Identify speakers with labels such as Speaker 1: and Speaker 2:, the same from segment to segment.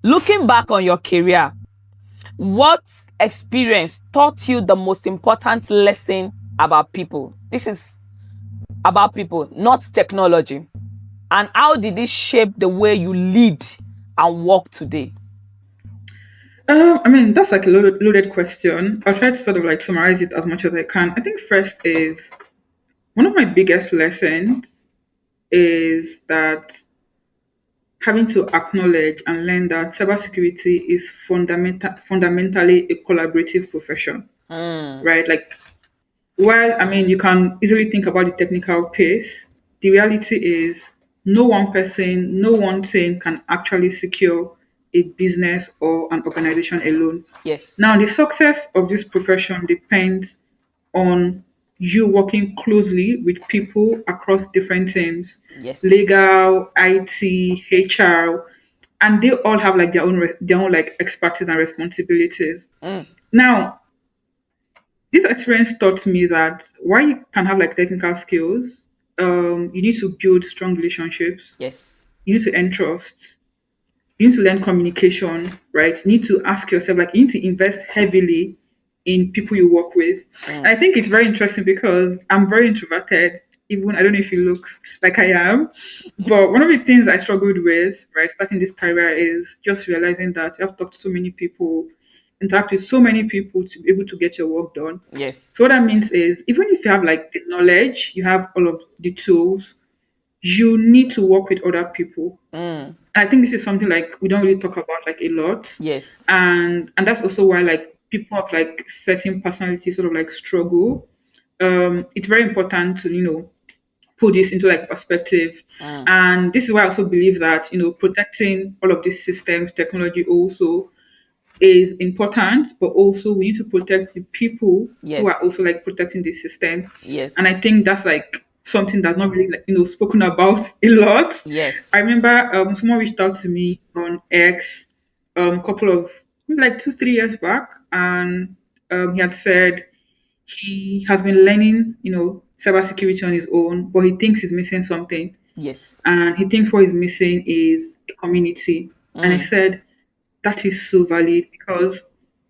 Speaker 1: Looking back on your career, what experience taught you the most important lesson about people? This is about people, not technology. And how did it shape the way you lead and work today?
Speaker 2: I mean, that's like a loaded question. I'll try to sort of like summarize it as much as I can. I think first is one of my biggest lessons is that having to acknowledge and learn that cybersecurity is fundamentally a collaborative profession,
Speaker 1: Mm,
Speaker 2: right? Like, while I mean, you can easily think about the technical piece, the reality is no one person, no one thing can actually secure a business or an organization alone.
Speaker 1: yes.
Speaker 2: Now, the success of this profession depends on you working closely with people across different teams,
Speaker 1: Yes.
Speaker 2: legal, IT, HR, and they all have like their own like expertise and responsibilities.
Speaker 1: Mm,
Speaker 2: Now, this experience taught me that while you can have like technical skills, you need to build strong relationships.
Speaker 1: yes.
Speaker 2: You need to earn trust. You need to learn communication, right? You need to ask yourself, like, you need to invest heavily in people you work with.
Speaker 1: Mm,
Speaker 2: And I think it's very interesting because I'm very introverted. Even I don't know if it looks like I am, but one of the things I struggled with, right, starting this career is just realizing that you have to talk to so many people, interact with so many people to be able to get your work done.
Speaker 1: yes.
Speaker 2: So what that means is even if you have like the knowledge, you have all of the tools, you need to work with other people.
Speaker 1: Mm,
Speaker 2: I think this is something like we don't really talk about like a lot,
Speaker 1: yes.
Speaker 2: and that's also why like people of like certain personalities sort of like struggle. It's very important to put this into like perspective,
Speaker 1: Mm,
Speaker 2: and this is why I also believe that protecting all of these systems, technology also is important, but also we need to protect the people who are
Speaker 1: yes.
Speaker 2: also like protecting the system. And
Speaker 1: Yes.
Speaker 2: I think that's like something that's not really like spoken about a lot. I
Speaker 1: Yes.
Speaker 2: remember someone reached out to me on X couple of maybe like 2 3 years back, and he had said he has been learning cybersecurity on his own, but he thinks he's missing something,
Speaker 1: Yes.
Speaker 2: and he thinks what he's missing is a community. And I
Speaker 1: Mm,
Speaker 2: said that is so valid because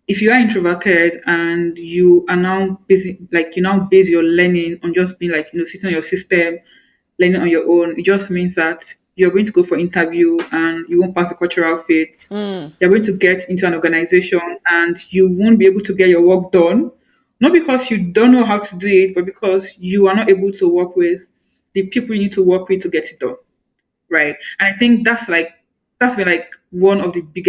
Speaker 2: if you are introverted and you are now busy, like you now base your learning on just being like sitting on your system, learning on your own, it just means that you're going to go for interview and you won't pass the cultural fit.
Speaker 1: mm,
Speaker 2: You're going to get into an organization and you won't be able to get your work done, not because you don't know how to do it, but because you are not able to work with the people you need to work with to get it done, right? And I think that's been like one of the biggest